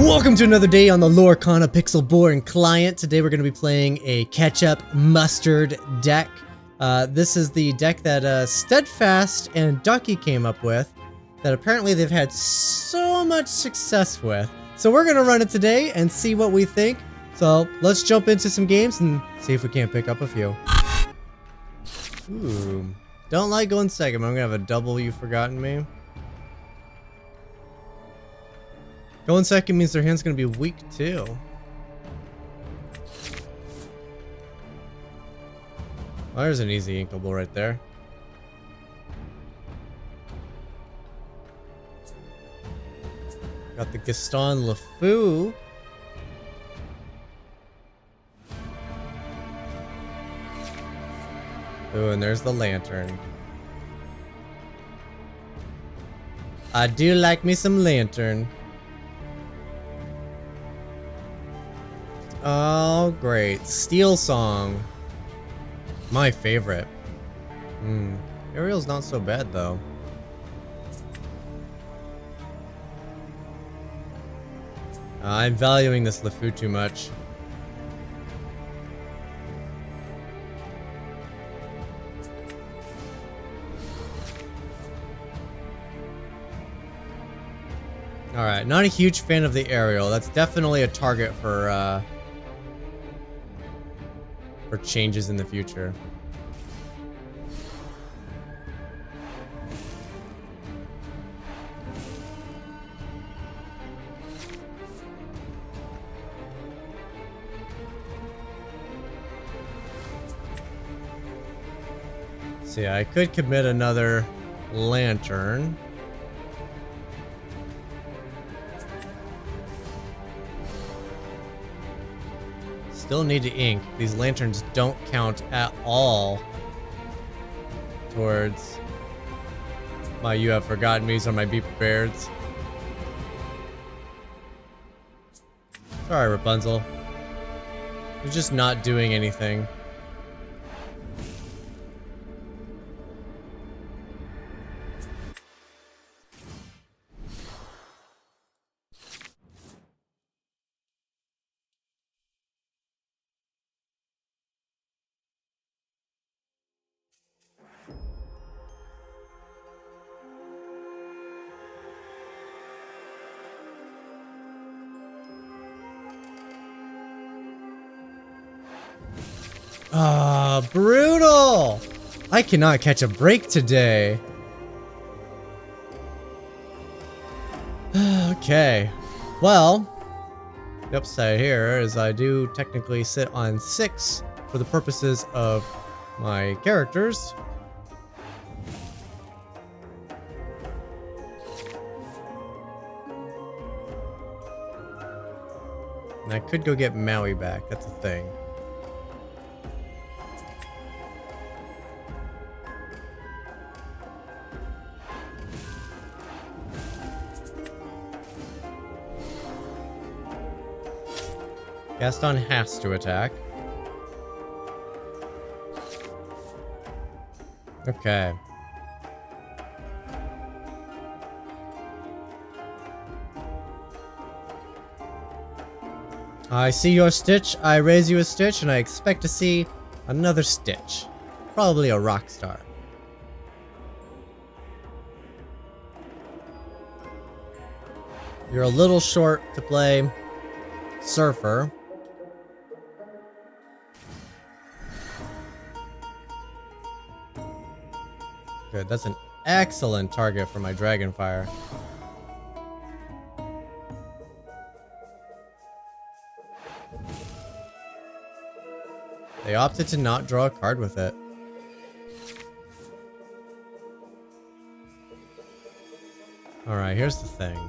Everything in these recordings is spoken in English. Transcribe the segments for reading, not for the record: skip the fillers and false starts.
Welcome to another day on the Lorcana pixelborn client. Today we're going to be playing a ketchup mustard deck. This is the deck that Steadfast and Ducky came up with that apparently they've had so much success with. So we're going to run it today and see what we think. So let's jump into some games and see if we can't pick up a few. Ooh, don't like going second. I'm going to have a double You Forgotten Me. Going second means their hand's gonna be weak too. Oh, there's an easy inkable right there. Got the Gaston LeFou. Ooh, and there's the Lantern. I do like me some Lantern. Oh, great. Steel Song. My favorite. Ariel's not so bad, though. I'm valuing this LeFou too much. Alright, not a huge fan of the Ariel. That's definitely a target for changes in the future. So yeah, I could commit another Lantern. Still need to ink. These lanterns don't count at all towards my You Have Forgotten Me's or my Be Prepared. Sorry, Rapunzel. You're just not doing anything. Ah, brutal! I cannot catch a break today. Okay. Well, the upside here is I do technically sit on 6 for the purposes of my characters. And I could go get Maui back. That's a thing. Gaston has to attack. Okay. I see your Stitch, I raise you a Stitch, and I expect to see another Stitch. Probably a rock star. You're a little short to play Surfer. Good, that's an excellent target for my Dragonfire. They opted to not draw a card with it. Alright, here's the thing.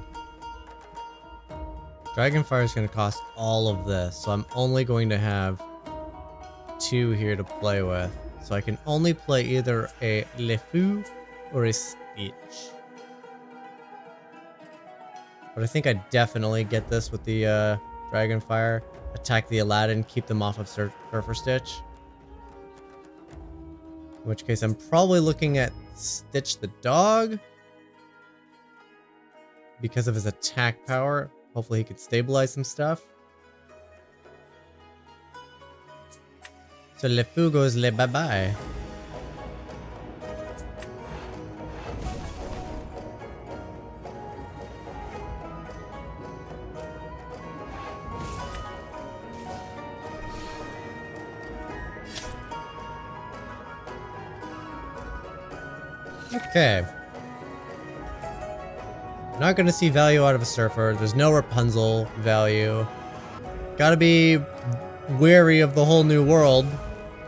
Dragonfire is going to cost all of this, so I'm only going to have 2 here to play with. So I can only play either a LeFou or a Stitch. But I think I definitely get this with the Dragonfire. Attack the Aladdin, keep them off of Surfer Stitch. In which case I'm probably looking at Stitch the dog. because of his attack power. Hopefully he can stabilize some stuff. So le fou goes le bye-bye. Okay. Not gonna see value out of a surfer. There's no Rapunzel value. Gotta be wary of the whole new world.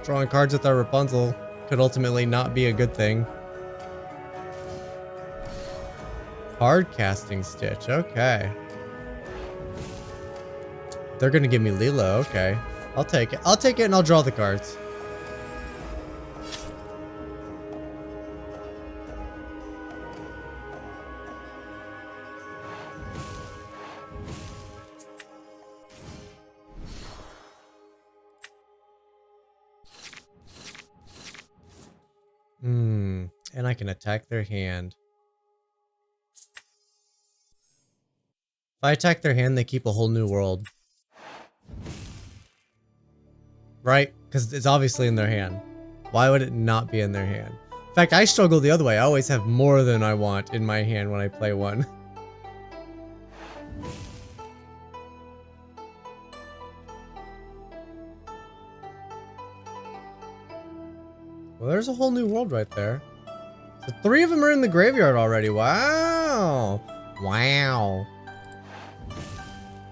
Drawing cards with our Rapunzel could ultimately not be a good thing. Hard casting Stitch, okay. They're gonna give me Lilo, okay. I'll take it. I'll take it and I'll draw the cards. And I can attack their hand. If I attack their hand, they keep a whole new world. Right? Because it's obviously in their hand. Why would it not be in their hand? In fact, I struggle the other way. I always have more than I want in my hand when I play one. Well, there's a whole new world right there. So 3 of them are in the graveyard already. Wow. Wow.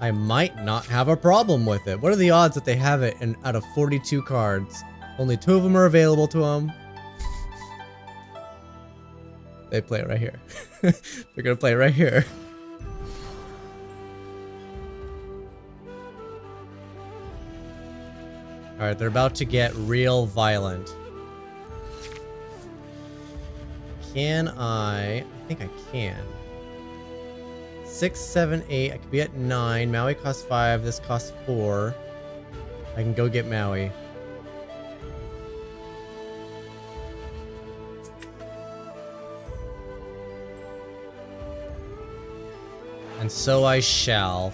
I might not have a problem with it. What are the odds that they have it in out of 42 cards? Only 2 of them are available to them. They play it right here. They're gonna play it right here. Alright, they're about to get real violent. Can I think I can. 6, 7, 8. I could be at 9. Maui costs 5. This costs 4. I can go get Maui. And so I shall.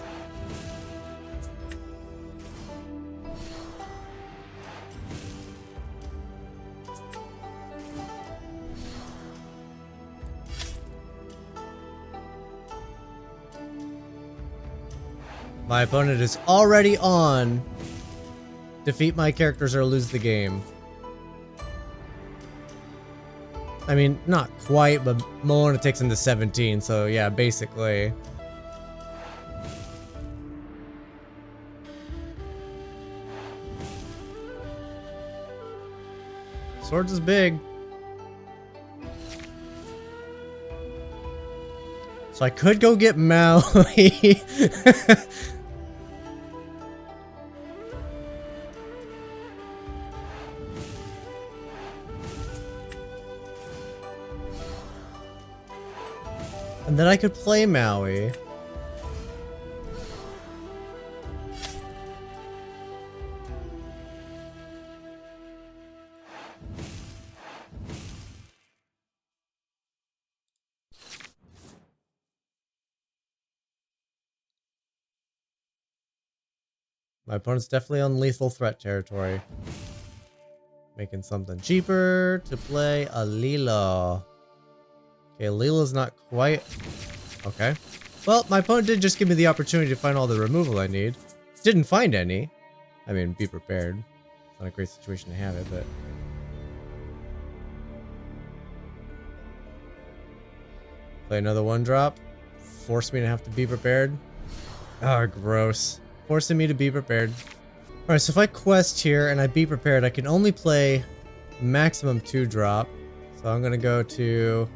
My opponent is already on. Defeat my characters or lose the game. I mean, not quite, but Moana takes him to 17, so yeah, basically. Swords is big. So I could go get Maui. And then I could play Maui. My opponent's definitely on lethal threat territory. Making something cheaper to play a Lilo. Okay, Lilo's not quite... Okay. Well, my opponent did just give me the opportunity to find all the removal I need. Didn't find any. I mean, be prepared. It's not a great situation to have it, but... Play another 1-drop. Force me to have to be prepared. Oh, gross. Forcing me to be prepared. Alright, so if I quest here and I be prepared, I can only play maximum 2-drop. So I'm gonna go to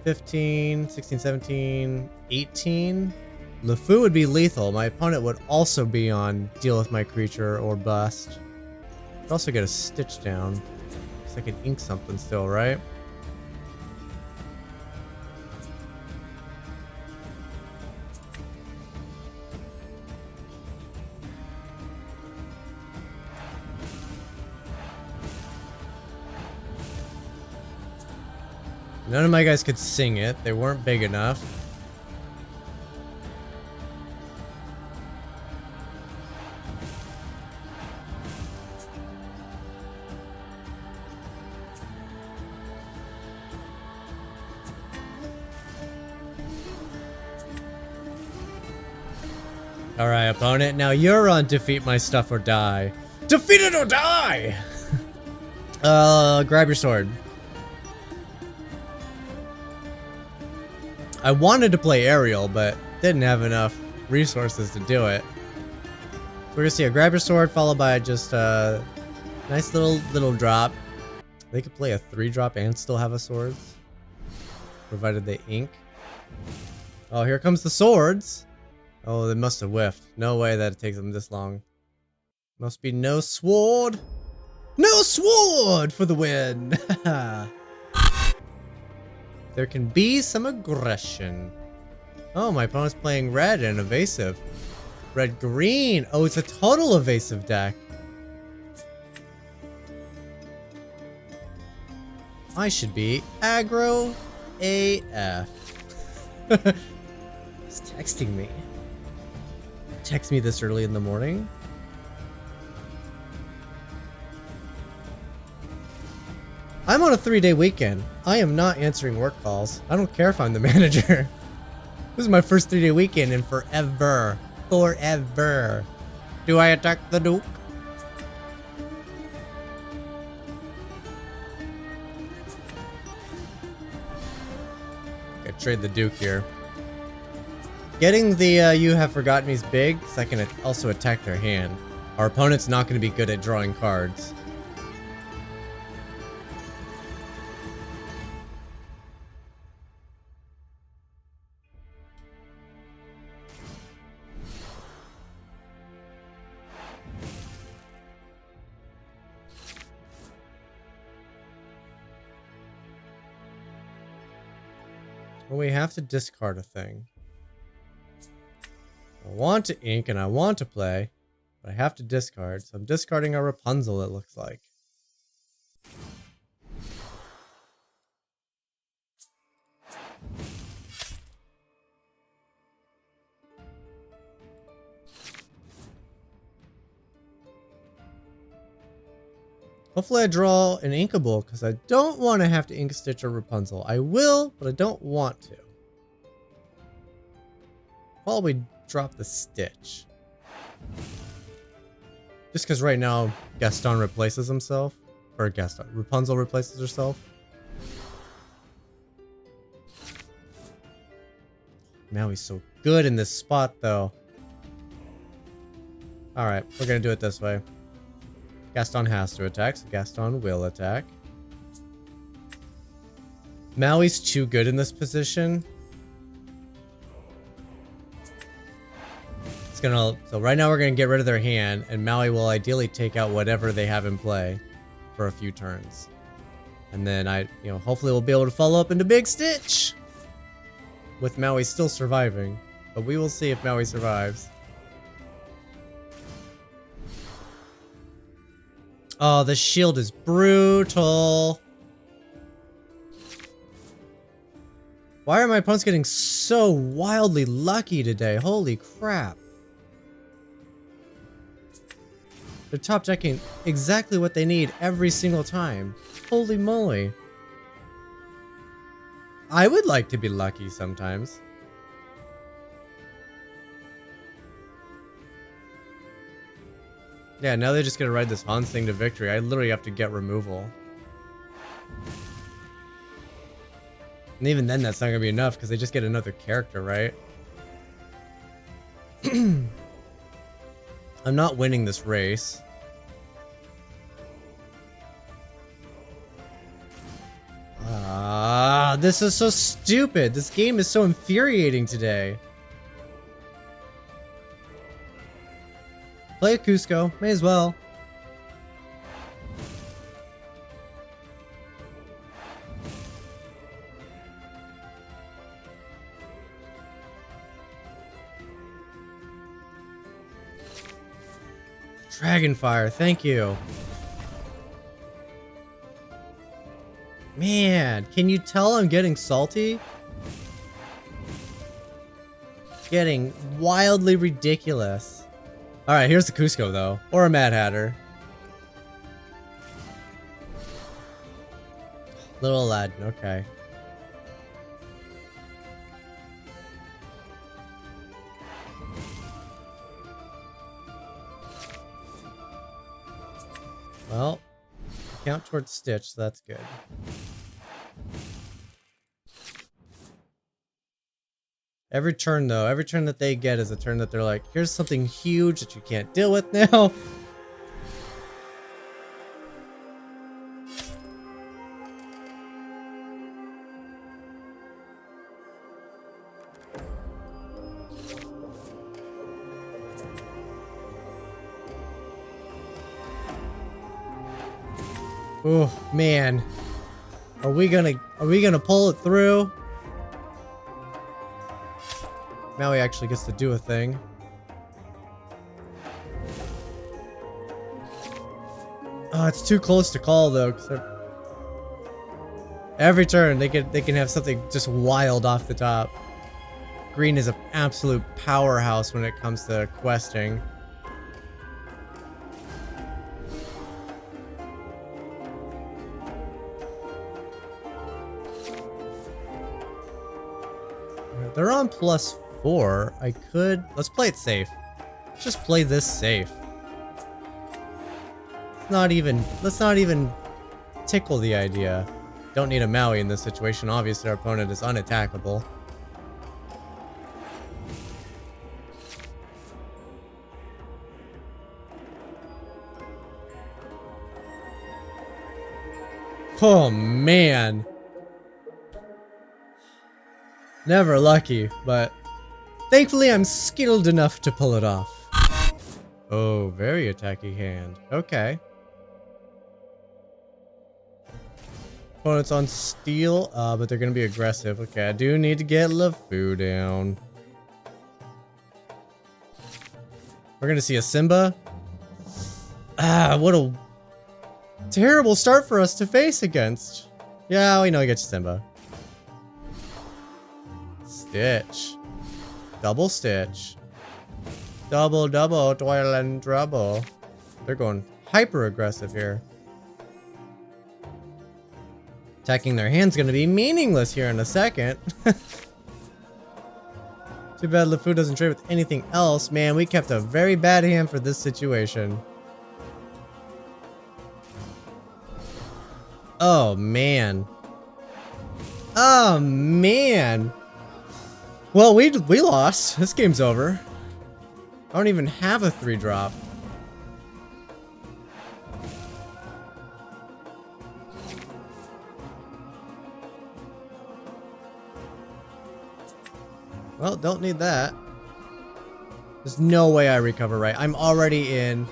15, 16, 17, 18. LeFou would be lethal. My opponent would also be on deal with my creature or bust. I'd also get a Stitch down. So I can ink something still, right? None of my guys could sing it. They weren't big enough. Alright, opponent. Now you're on defeat my stuff or die. Defeat it or die! Grab your sword. I wanted to play aerial, but didn't have enough resources to do it. So we're gonna see a grab your sword followed by just a nice little drop. They could play a 3-drop and still have a sword, provided they ink. Oh, here comes the swords. Oh, they must have whiffed. No way that it takes them this long. Must be no sword. No sword for the win. There can be some aggression. Oh, my opponent's playing red and evasive. Red-green. Oh, it's a total evasive deck. I should be aggro AF. He's texting me. Text me this early in the morning. I'm on a 3-day weekend. I am not answering work calls. I don't care if I'm the manager. This is my first 3-day weekend in forever. Forever. Do I attack the Duke? Okay, trade the Duke here. Getting the You Have Forgotten Me's big, so I can also attack their hand. Our opponent's not going to be good at drawing cards. Well, we have to discard a thing. I want to ink and I want to play, but I have to discard. So I'm discarding a Rapunzel, it looks like. Hopefully I draw an inkable, because I don't want to have to ink stitch a Rapunzel. I will, but I don't want to. Probably drop the stitch. Just because right now Gaston replaces himself. Or Rapunzel replaces herself. Now he's so good in this spot though. Alright, we're gonna do it this way. Gaston has to attack, so Gaston will attack. Maui's too good in this position. So right now we're gonna get rid of their hand, and Maui will ideally take out whatever they have in play for a few turns. And then hopefully we'll be able to follow up into Big Stitch! With Maui still surviving. But we will see if Maui survives. Oh, the shield is brutal. Why are my opponents getting so wildly lucky today? Holy crap. They're top decking exactly what they need every single time. Holy moly. I would like to be lucky sometimes. Yeah, now they're just gonna ride this Hans thing to victory. I literally have to get removal. And even then, that's not gonna be enough because they just get another character, right? I'm not winning this race. This is so stupid. This game is so infuriating today. Play a Cusco, may as well. Dragonfire, thank you. Man, can you tell I'm getting salty? Getting wildly ridiculous. Alright, here's the Cusco though. Or a Mad Hatter. Little Aladdin, okay. count towards Stitch, so that's good. Every turn, though, every turn that they get is a turn that they're like, here's something huge that you can't deal with now. Oh, man. Are we gonna pull it through? Now he actually gets to do a thing. Oh, it's too close to call though, because every turn they can have something just wild off the top. Green is an absolute powerhouse when it comes to questing. They're on +4. I could... Let's play it safe. Let's just play this safe. Let's not even tickle the idea. Don't need a Maui in this situation. Obviously, our opponent is unattackable. Oh, man. Never lucky, but thankfully I'm skilled enough to pull it off. Oh, very attacky hand. Okay. Opponent's on steel, but they're gonna be aggressive. Okay, I do need to get LeFou down. We're gonna see a Simba. Ah, what a terrible start for us to face against. Yeah, we know he gets Simba. Stitch. Double Stitch. Double, toil and trouble. They're going hyper aggressive here. Attacking their hand's gonna be meaningless here in a second. Too bad LeFou doesn't trade with anything else. Man, we kept a very bad hand for this situation. Oh, man. Oh, man. Well, we lost. This game's over. I don't even have a 3-drop. Well, don't need that. There's no way I recover right. I'm already in.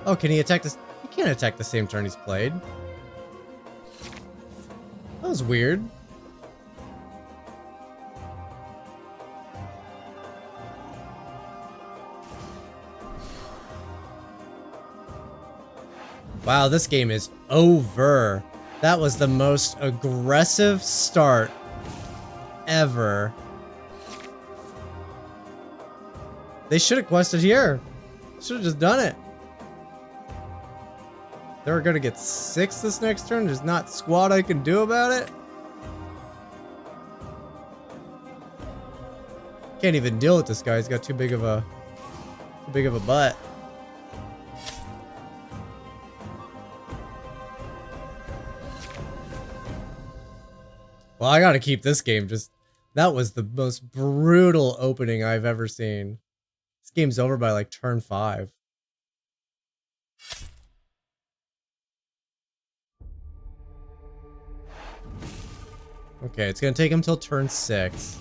Oh, can he attack this? He can't attack the same turn he's played. That was weird. Wow, this game is over. That was the most aggressive start ever. They should have quested here. Should have just done it. They were gonna get 6 this next turn. There's not squat I can do about it. Can't even deal with this guy. He's got too big of a butt. Well, I gotta keep this game. That was the most brutal opening I've ever seen. This game's over by like turn 5. Okay, it's gonna take him till turn 6.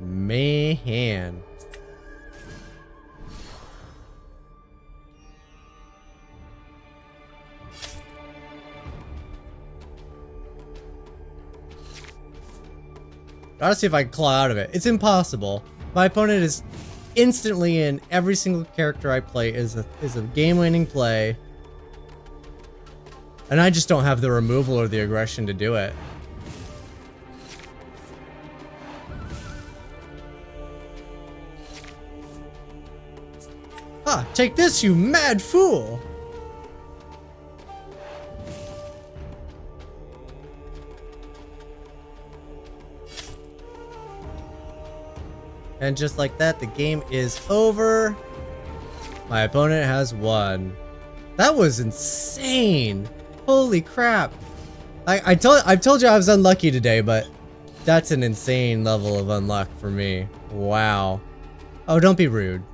Man. Gotta see if I can claw out of it. It's impossible. My opponent is instantly in. Every single character I play is a game-winning play. And I just don't have the removal or the aggression to do it. Ah, take this, you mad fool! And just like that, the game is over. My opponent has won. That was insane. Holy crap. I've told you I was unlucky today, but that's an insane level of unluck for me. Wow. Oh, don't be rude.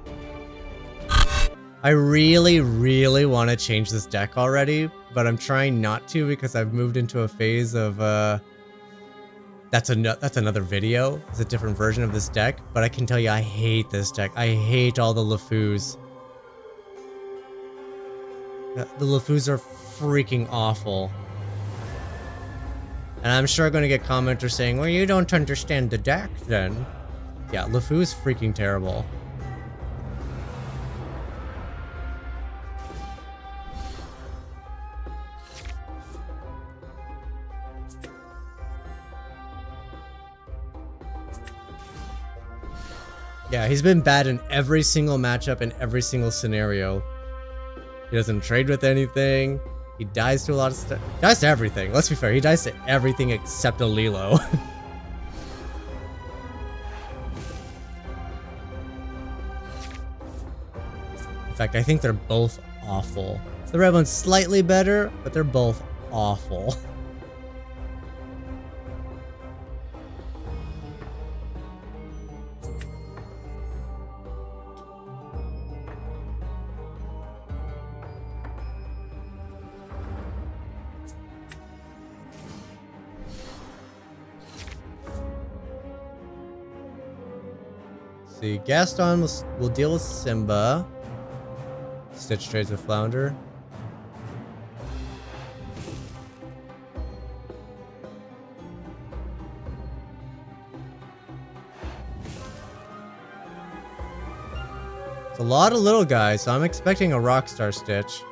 I really, really want to change this deck already, but I'm trying not to because I've moved into a phase of, that's another video. It's a different version of this deck, but I can tell you I hate this deck. I hate all the LeFous. The LeFous are freaking awful. And I'm sure I'm going to get commenters saying, well, you don't understand the deck then. Yeah, LeFou is freaking terrible. Yeah, he's been bad in every single matchup in every single scenario. He doesn't trade with anything. He dies to a lot of stuff. Dies to everything. Let's be fair. He dies to everything except a Lilo. In fact, I think they're both awful. The red one's slightly better, but they're both awful. See, Gaston will deal with Simba. Stitch trades with Flounder. It's a lot of little guys, so I'm expecting a Rockstar Stitch.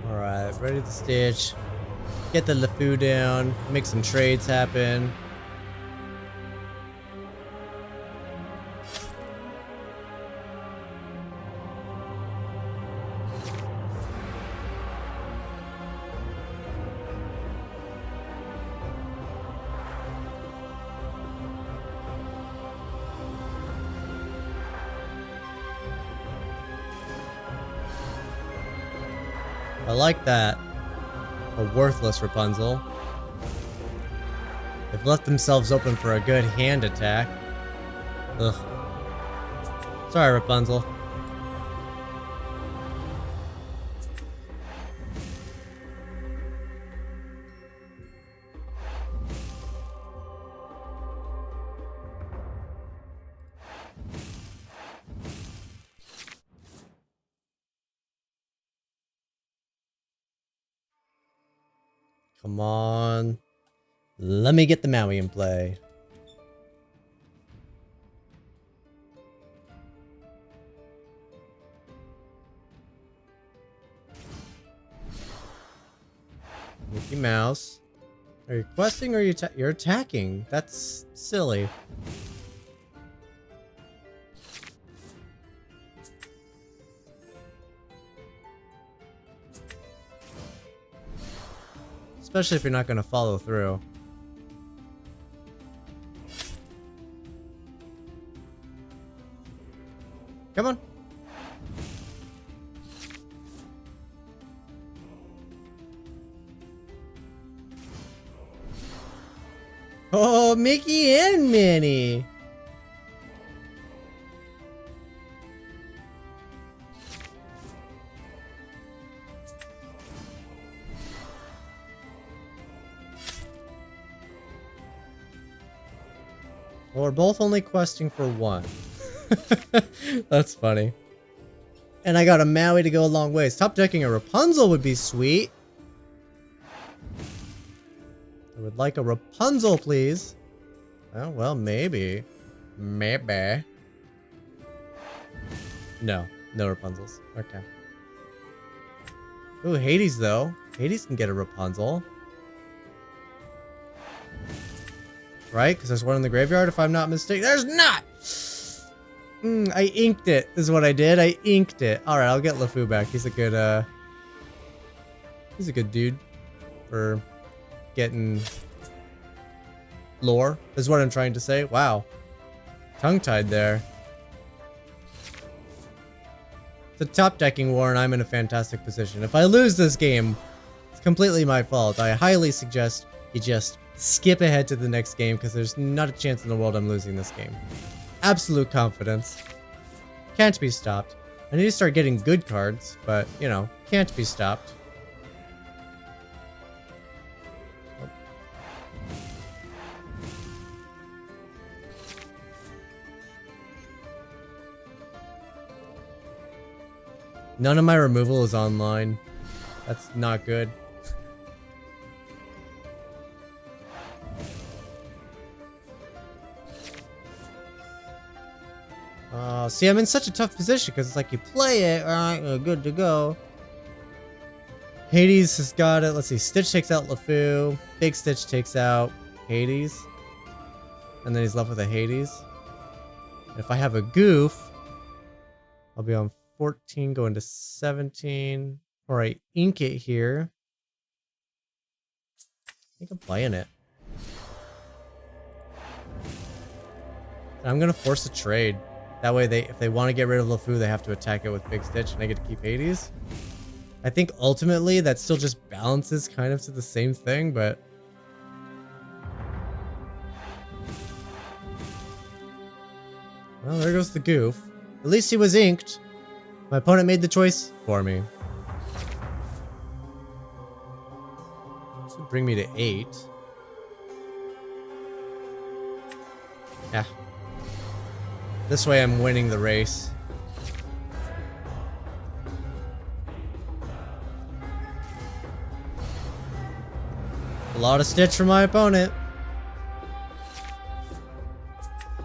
Alright, ready to Stitch. Get the LeFou down. Make some trades happen. I like that. A worthless Rapunzel. They've left themselves open for a good hand attack. Ugh. Sorry, Rapunzel. Come on. Let me get the Maui in play. Mickey Mouse. Are you questing or you're attacking? That's silly. Especially if you're not going to follow through. Come on. Oh, Mickey and Minnie. Well, we're both only questing for one. That's funny. And I got a Maui to go a long ways. Top decking a Rapunzel would be sweet. I would like a Rapunzel, please. Oh, well, maybe. Maybe. No. No Rapunzels. Okay. Ooh, Hades, though. Hades can get a Rapunzel. Right? Because there's one in the graveyard, if I'm not mistaken. There's not! I inked it. This is what I did. I inked it. Alright, I'll get LeFou back. He's a good, he's a good dude for getting lore, is what I'm trying to say. Wow. Tongue-tied there. It's a top-decking war, and I'm in a fantastic position. If I lose this game, it's completely my fault. I highly suggest you just skip ahead to the next game, because there's not a chance in the world I'm losing this game. Absolute confidence. Can't be stopped. I need to start getting good cards, but, you know, can't be stopped. None of my removal is online. That's not good. See, I'm in such a tough position because it's like you play it, alright, good to go. Hades has got it. Let's see. Stitch takes out LeFou. Big Stitch takes out Hades. And then he's left with a Hades. If I have a goof, I'll be on 14 going to 17. Or I ink it here. I think I'm playing it. I'm gonna force a trade. That way if they want to get rid of LeFou, they have to attack it with Big Stitch and I get to keep Hades. I think ultimately that still just balances kind of to the same thing, but well, there goes the goof. At least he was inked. My opponent made the choice for me. This would bring me to 8. Yeah. This way I'm winning the race. A lot of Stitch for my opponent.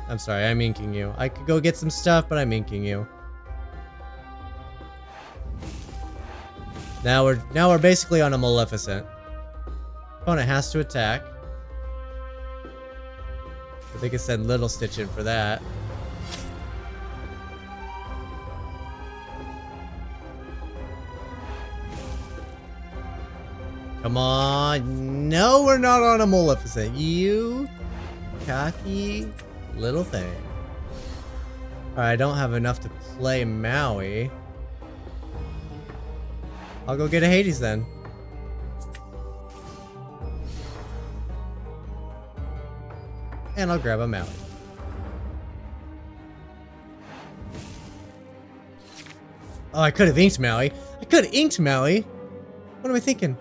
I'm sorry, I'm inking you. I could go get some stuff, but I'm inking you. Now we're basically on a Maleficent. Opponent has to attack. But they can send Little Stitch in for that. Come on. No, we're not on a Maleficent. You cocky little thing. Alright, I don't have enough to play Maui. I'll go get a Hades then. And I'll grab a Maui. Oh, I could have inked Maui. I could have inked Maui. What am I thinking?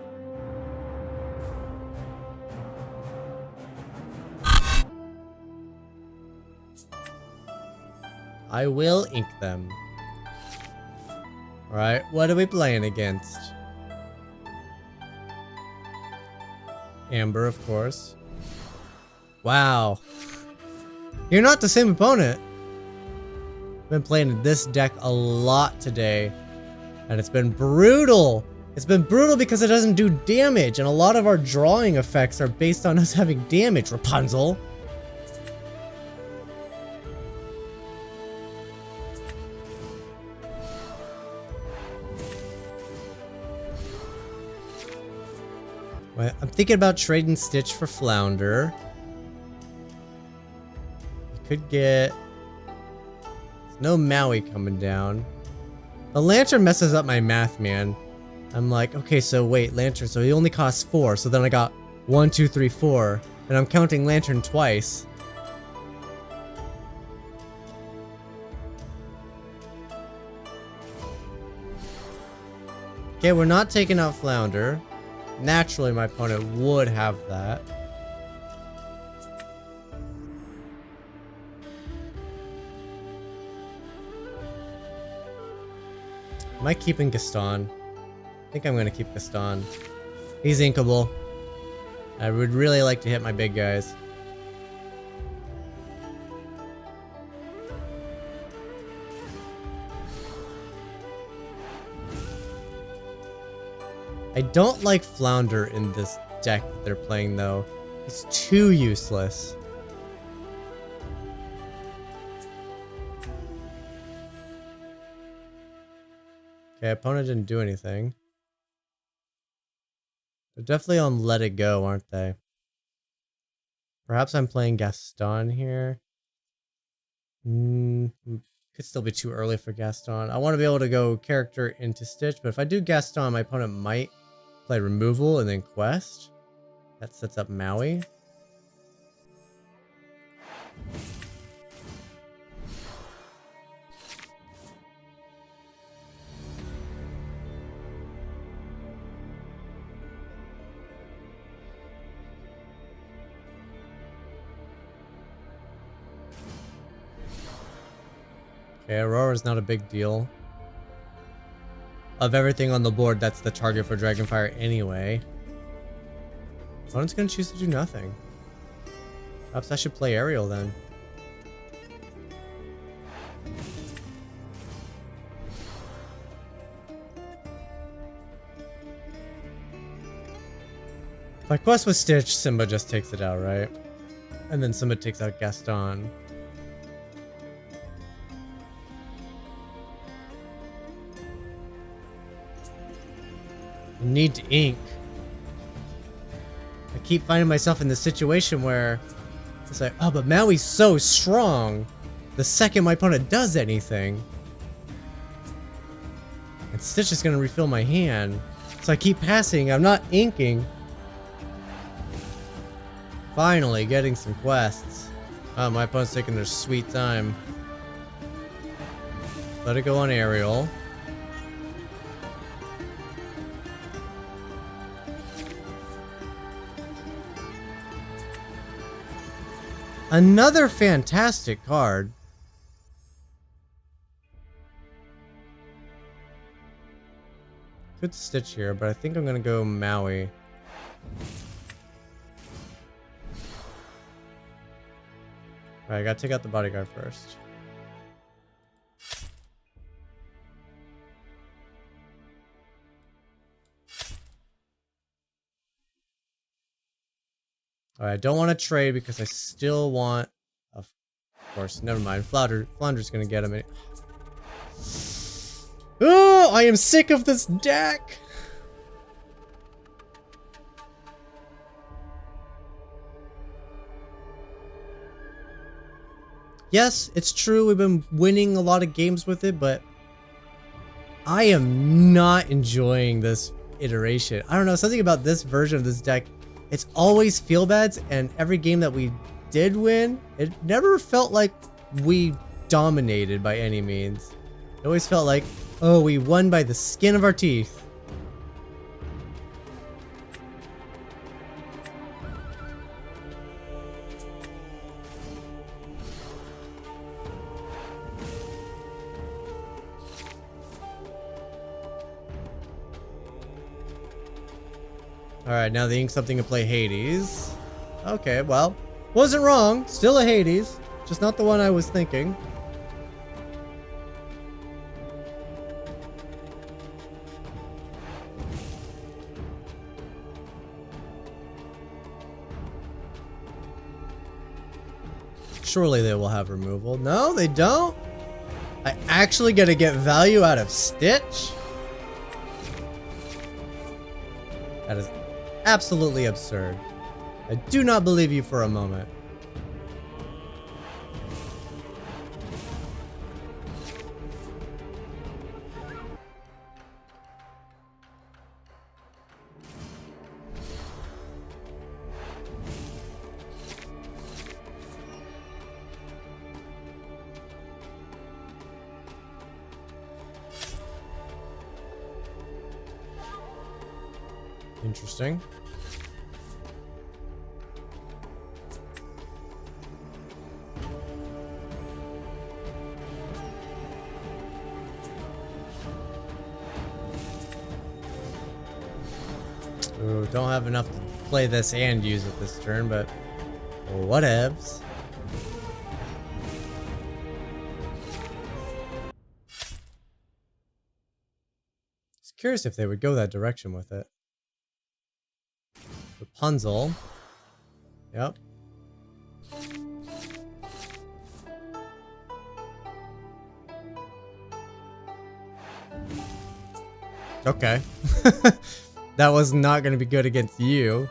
I will ink them. Alright, what are we playing against? Amber, of course. Wow. You're not the same opponent. I've been playing this deck a lot today. And it's been brutal. It's been brutal because it doesn't do damage. And a lot of our drawing effects are based on us having damage, Rapunzel. I'm thinking about trading Stitch for Flounder. You could get... There's no Maui coming down. The Lantern messes up my math, man. I'm like, okay, so wait, Lantern, so he only costs 4. So then I got 1, 2, 3, 4. And I'm counting Lantern twice. Okay, we're not taking out Flounder. Naturally, my opponent would have that. Am I keeping Gaston? I think I'm going to keep Gaston. He's inkable. I would really like to hit my big guys. I don't like Flounder in this deck that they're playing though. He's too useless. Okay, opponent didn't do anything. They're definitely on Let It Go, aren't they? Perhaps I'm playing Gaston here. Could still be too early for Gaston. I want to be able to go character into Stitch, but if I do Gaston, my opponent might play Removal and then Quest. That sets up Maui. Okay, Aurora's not a big deal. Of everything on the board, that's the target for Dragonfire anyway. Opponent's gonna choose to do nothing. Perhaps I should play Ariel then. If I quest with Stitch, Simba just takes it out, right? And then Simba takes out Gaston. I need to ink. I keep finding myself in this situation where it's like, oh, but Maui's so strong. The second my opponent does anything, and Stitch is gonna refill my hand. So I keep passing. I'm not inking. Finally getting some quests. Oh, my opponent's taking their sweet time. Let it go on Ariel. Another fantastic card. Could Stitch here, but I think I'm gonna go Maui. Alright, I gotta take out the bodyguard first. Alright, I don't want to trade because I still want... Of course, never mind. Flounder's gonna get him. Oh, I am sick of this deck! Yes, it's true, we've been winning a lot of games with it, but I am not enjoying this iteration. I don't know, something about this version of this deck, it's always feel bads, and every game that we did win, it never felt like we dominated by any means. It always felt like, oh, we won by the skin of our teeth. Alright, now they ink something to play Hades. Okay, well, wasn't wrong. Still a Hades. Just not the one I was thinking. Surely they will have removal. No, they don't. I actually gotta get value out of Stitch? That is absolutely absurd. I do not believe you for a moment. Interesting. Ooh, don't have enough to play this and use it this turn, but whatevs. Just curious if they would go that direction with it. Rapunzel. Yep. Okay. That was not going to be good against you.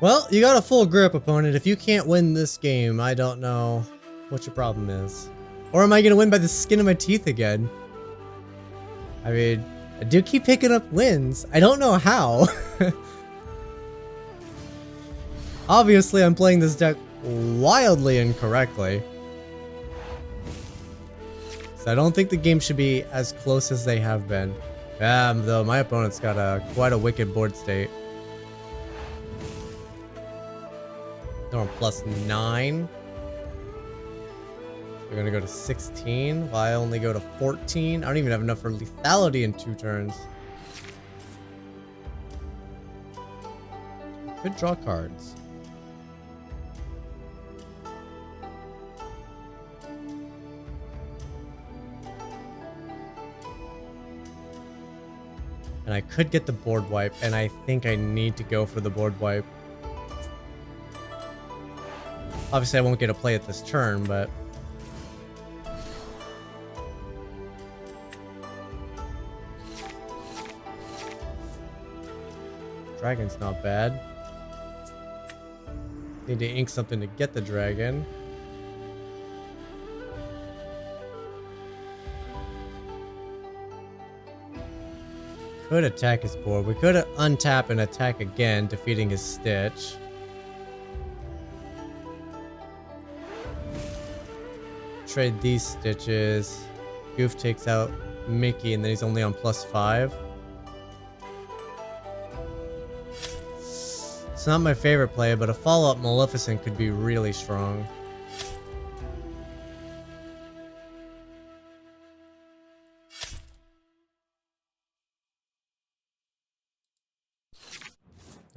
Well, you got a full grip, opponent. If you can't win this game, I don't know what your problem is. Or am I going to win by the skin of my teeth again? I mean, I do keep picking up wins. I don't know how. Obviously, I'm playing this deck wildly incorrectly. So I don't think the game should be as close as they have been. Though my opponent's got quite a wicked board state. They're on +9. We're gonna go to 16. While I only go to 14. I don't even have enough for lethality in 2 turns. Could draw cards. And I could get the board wipe, and I think I need to go for the board wipe. Obviously, I won't get to play it this turn, but... Dragon's not bad. Need to ink something to get the dragon. Could attack his board. We could untap and attack again, defeating his Stitch. Trade these Stitches. Goof takes out Mickey, and then he's only on +5. It's not my favorite play, but a follow-up Maleficent could be really strong.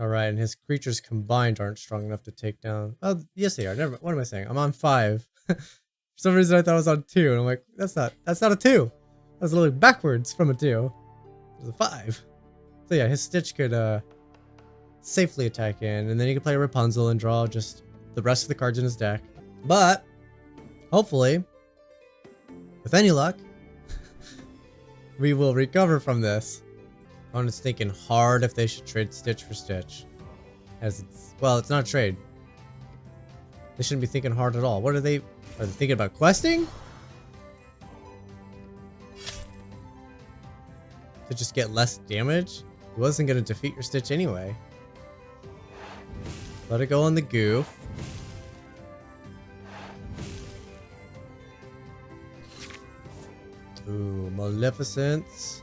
Alright, and his creatures combined aren't strong enough to take down... Oh, yes they are. Never. What am I saying? I'm on 5. For some reason I thought I was on 2, and I'm like, that's not a 2. I was literally backwards from a 2. It was a 5. So yeah, his Stitch could safely attack in, and then he can play Rapunzel and draw just the rest of the cards in his deck. But hopefully, with any luck, we will recover from this. Opponent's thinking hard if they should trade Stitch for Stitch. As it's, well, it's not a trade. They shouldn't be thinking hard at all. What are they thinking about questing? To just get less damage? It wasn't going to defeat your Stitch anyway. Let it go on the Goof. Ooh, Maleficence.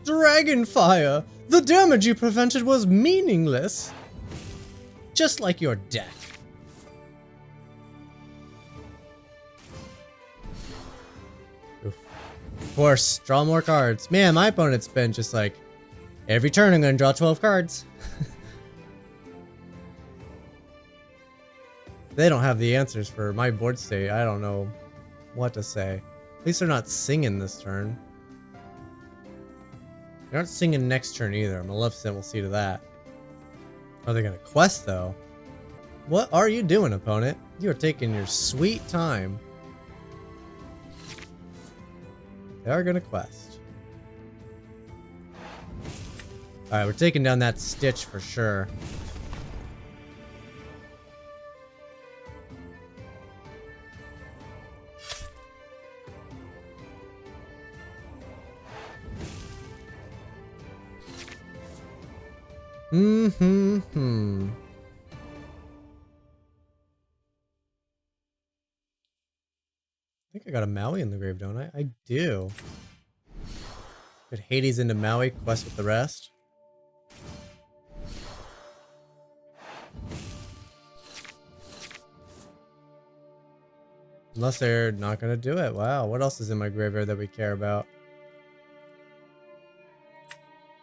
Dragonfire! The damage you prevented was meaningless. Just like your deck. Oof. Of course, draw more cards. Man, my opponent's been just like, every turn I'm gonna draw 12 cards. They don't have the answers for my board state. I don't know what to say. At least they're not singing this turn. They're not singing next turn either. Maleficent will see to that. Are they gonna quest though? What are you doing, opponent? You are taking your sweet time. They are gonna quest. Alright, we're taking down that Stitch for sure. got a Maui in the grave, don't I? I do. Put Hades into Maui, quest with the rest. Unless they're not gonna do it. Wow, what else is in my graveyard that we care about?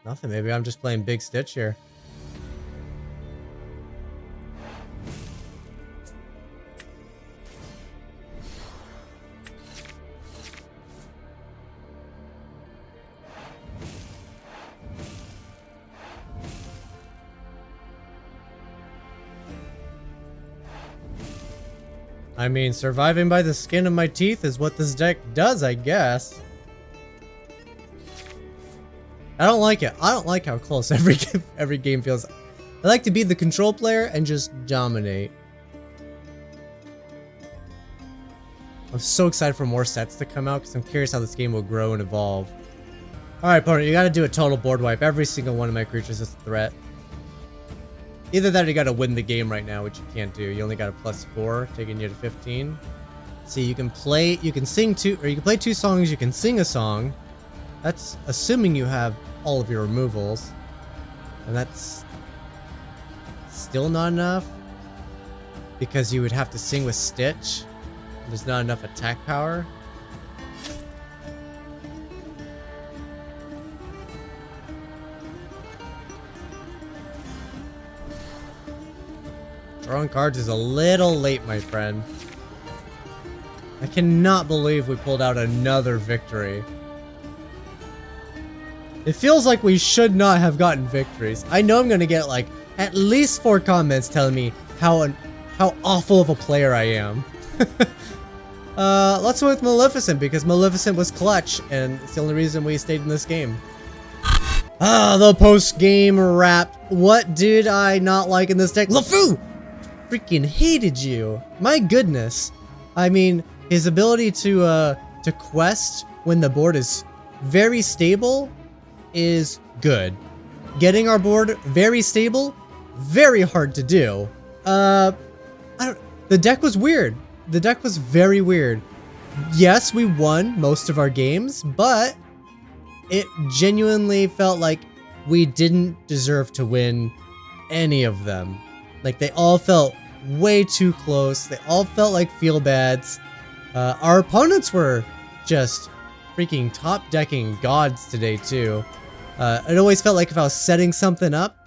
Nothing, maybe I'm just playing Big Stitch here. I mean, surviving by the skin of my teeth is what this deck does, I guess. I don't like it. I don't like how close every game feels. I like to be the control player and just dominate. I'm so excited for more sets to come out because I'm curious how this game will grow and evolve. Alright, opponent, you gotta do a total board wipe. Every single one of my creatures is a threat. Either that or you gotta win the game right now, which you can't do. You only got a +4, taking you to 15. See, you can play, you can sing two, or you can play 2 songs, you can sing a song. That's assuming you have all of your removals. And that's still not enough. Because you would have to sing with Stitch. There's not enough attack power. Drawing cards is a little late, my friend. I cannot believe we pulled out another victory. It feels like we should not have gotten victories. I know I'm gonna get like at least 4 comments telling me how awful of a player I am. Let's go with Maleficent because Maleficent was clutch and it's the only reason we stayed in this game. The post-game wrap. What did I not like in this deck? LeFou! Freaking hated you. My goodness. I mean, his ability to quest when the board is very stable is good. Getting our board very stable, very hard to do. The deck was weird. The deck was very weird. Yes, we won most of our games, but it genuinely felt like we didn't deserve to win any of them. Like, they all felt way too close. They all felt like feel-bads. Our opponents were just freaking top-decking gods today, too. It always felt like if I was setting something up,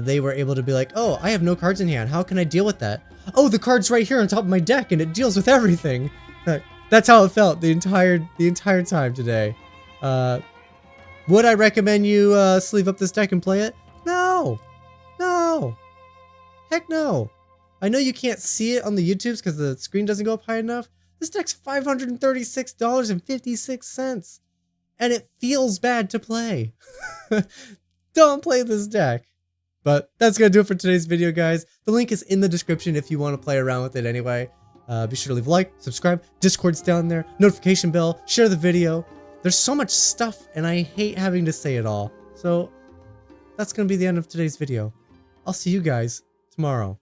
they were able to be like, oh, I have no cards in hand. How can I deal with that? Oh, the card's right here on top of my deck, and it deals with everything. That's how it felt the entire time today. Would I recommend you sleeve up this deck and play it? No! No! Heck no! I know you can't see it on the YouTubes because the screen doesn't go up high enough. This deck's $536.56. And it feels bad to play. Don't play this deck. But that's going to do it for today's video, guys. The link is in the description if you want to play around with it anyway. Be sure to leave a like, subscribe, Discord's down there, notification bell, share the video. There's so much stuff and I hate having to say it all. So that's going to be the end of today's video. I'll see you guys tomorrow.